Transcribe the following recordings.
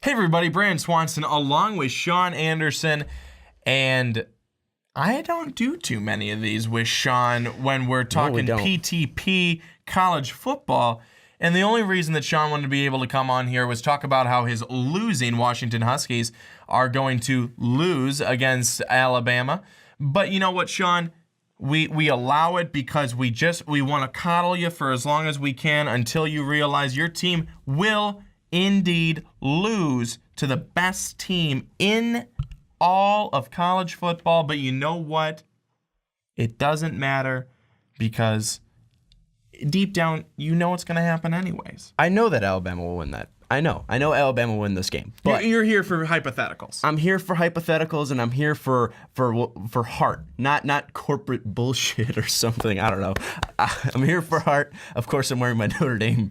Hey everybody, Brandon Swanson along with Sean Anderson, and I don't do too many of these with Sean when we're talking PTP college football. And the only reason that Sean wanted to be able to come on here was talk about how his losing Washington Huskies are going to lose against Alabama. But you know what, Sean? We allow it because we want to coddle you for as long as we can until you realize your team will indeed lose to the best team in all of college football. But you know what? It doesn't matter because deep down, you know what's going to happen anyways. I know that Alabama will win that. I know Alabama will win this game. But you're here for hypotheticals. I'm here for hypotheticals, and I'm here for heart, not corporate bullshit or something. I don't know. I'm here for heart. Of course, I'm wearing my Notre Dame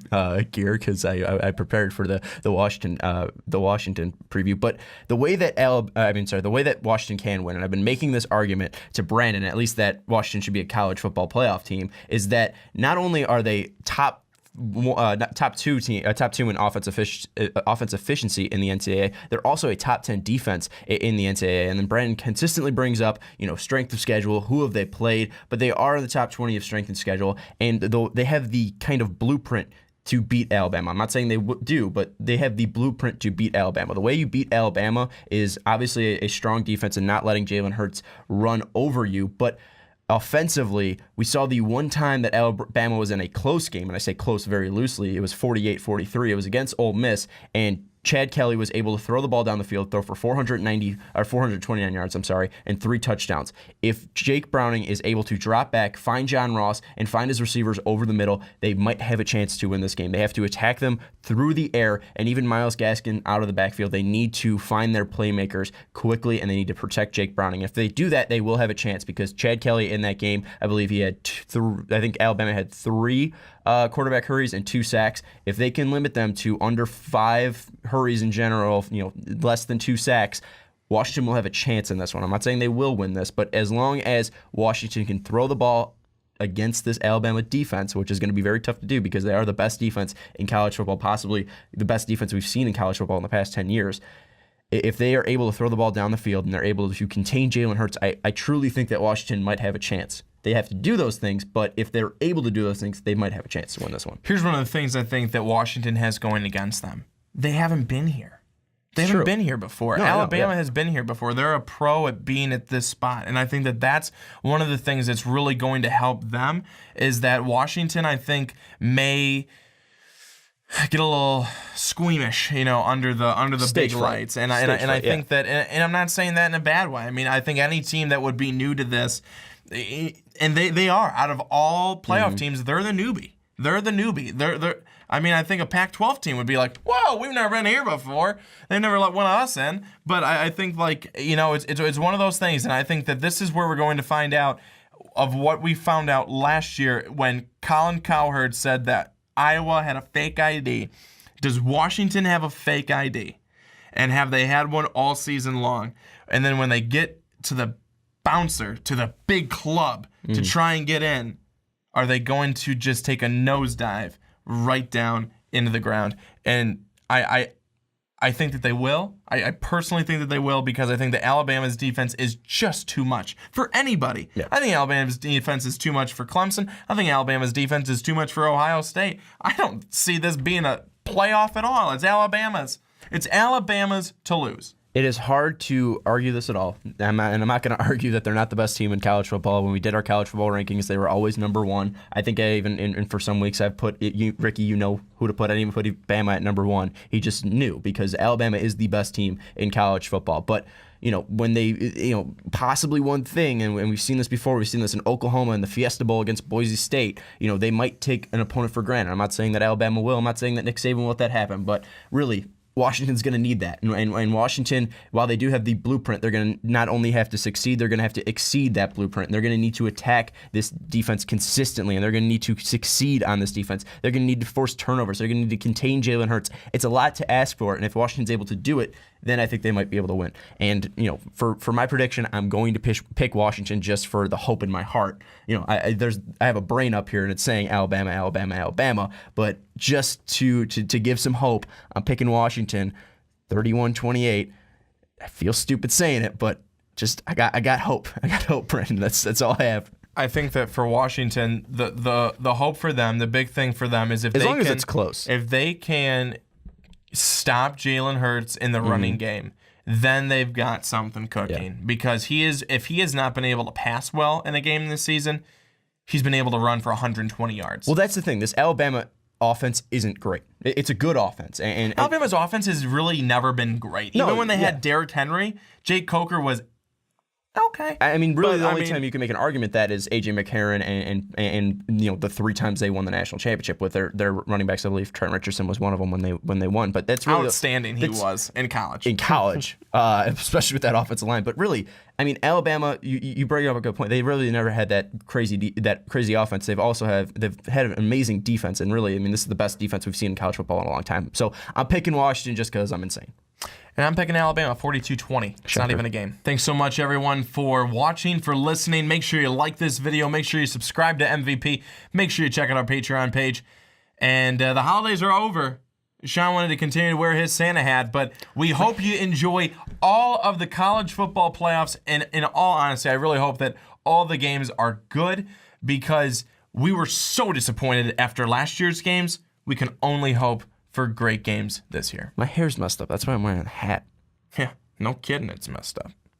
gear because I prepared for the Washington preview. But the way that the way that Washington can win, and I've been making this argument to Brandon, at least that Washington should be a college football playoff team, is that not only are they top two in offense efficiency in the NCAA. They're also a top 10 defense in the NCAA. And then Brandon consistently brings up, strength of schedule, who have they played, but they are in the top 20 of strength and schedule, and they have the kind of blueprint to beat Alabama. I'm not saying they do, but they have the blueprint to beat Alabama. The way you beat Alabama is obviously a strong defense and not letting Jalen Hurts run over you, but offensively, we saw the one time that Alabama was in a close game, and I say close very loosely, it was 48-43. It was against Ole Miss, and Chad Kelly was able to throw the ball down the field, throw for 429 yards, and 3 touchdowns. If Jake Browning is able to drop back, find John Ross, and find his receivers over the middle, they might have a chance to win this game. They have to attack them through the air, and even Myles Gaskin out of the backfield. They need to find their playmakers quickly, and they need to protect Jake Browning. If they do that, they will have a chance because Chad Kelly in that game, I believe he had I think Alabama had 3 quarterback hurries and 2 sacks. If they can limit them to under 5 hurries in general, less than 2 sacks, Washington will have a chance in this one. I'm not saying they will win this, but as long as Washington can throw the ball against this Alabama defense, which is going to be very tough to do because they are the best defense in college football, possibly the best defense we've seen in college football in the past 10 years. If they are able to throw the ball down the field and they're able to contain Jalen Hurts, I truly think that Washington might have a chance. They have to do those things, but if they're able to do those things, they might have a chance to win this one. Here's one of the things I think that Washington has going against them. They haven't been here. They haven't been here before. No, Alabama has been here before. They're a pro at being at this spot. And I think that that's one of the things that's really going to help them is that Washington, I think, may get a little squeamish, under the big lights. And I think that, and I'm not saying that in a bad way. I mean, I think any team that would be new to this, and they are, out of all playoff teams, they're the newbie. They're the newbie. I think a Pac-12 team would be like, whoa, we've never been here before. They never let one of us in. But I think, it's one of those things, and I think that this is where we're going to find out of what we found out last year when Colin Cowherd said that Iowa had a fake ID. Does Washington have a fake ID? And have they had one all season long? And then when they get to the bouncer, to the big club to try and get in, are they going to just take a nosedive right down into the ground? And I think that they will. I personally think that they will because I think that Alabama's defense is just too much for anybody. Yeah. I think Alabama's defense is too much for Clemson. I think Alabama's defense is too much for Ohio State. I don't see this being a playoff at all. It's Alabama's. It's Alabama's to lose. It is hard to argue this at all, and I'm not going to argue that they're not the best team in college football. When we did our college football rankings, they were always number 1. I think I even for some weeks I've put Ricky, you know who to put. I didn't even put Bama at number 1. He just knew because Alabama is the best team in college football. But when they possibly one thing, and we've seen this before. We've seen this in Oklahoma in the Fiesta Bowl against Boise State. They might take an opponent for granted. I'm not saying that Alabama will. I'm not saying that Nick Saban will let that happen. But really, Washington's going to need that. And Washington, while they do have the blueprint, they're going to not only have to succeed, they're going to have to exceed that blueprint. They're going to need to attack this defense consistently, and they're going to need to succeed on this defense. They're going to need to force turnovers. They're going to need to contain Jalen Hurts. It's a lot to ask for, and if Washington's able to do it, then I think they might be able to win. And, for my prediction, I'm going to pick Washington just for the hope in my heart. I have a brain up here, and it's saying Alabama, Alabama, Alabama, but just to give some hope, I'm picking Washington 31-28. I feel stupid saying it, but just I got hope. I got hope, Brandon. That's all I have. I think that for Washington, the hope for them, the big thing for them is as long as it's close. If they can stop Jalen Hurts in the running game, then they've got something cooking. Yeah. Because if he has not been able to pass well in a game this season, he's been able to run for 120 yards. Well, that's the thing. This Alabama offense isn't great. It's a good offense. And Alabama's offense has really never been great. Even when they had Derrick Henry, Jake Coker was okay. I mean, really, the only time you can make an argument that is A.J. McCarron and the 3 times they won the national championship with their running backs. I believe Trent Richardson was one of them when they won. But that's really outstanding. He was in college. Especially with that offensive line. But really, I mean, Alabama. You bring up a good point. They really never had that crazy offense. They've had an amazing defense, and really, I mean, this is the best defense we've seen in college football in a long time. So I'm picking Washington just because I'm insane. And I'm picking Alabama 42-20. It's not even a game. Thanks so much, everyone, for watching, for listening. Make sure you like this video. Make sure you subscribe to MVP. Make sure you check out our Patreon page. And the holidays are over. Sean wanted to continue to wear his Santa hat, but we hope you enjoy all of the college football playoffs. And in all honesty, I really hope that all the games are good because we were so disappointed after last year's games. We can only hope for great games this year. My hair's messed up. That's why I'm wearing a hat. Yeah, no kidding, it's messed up.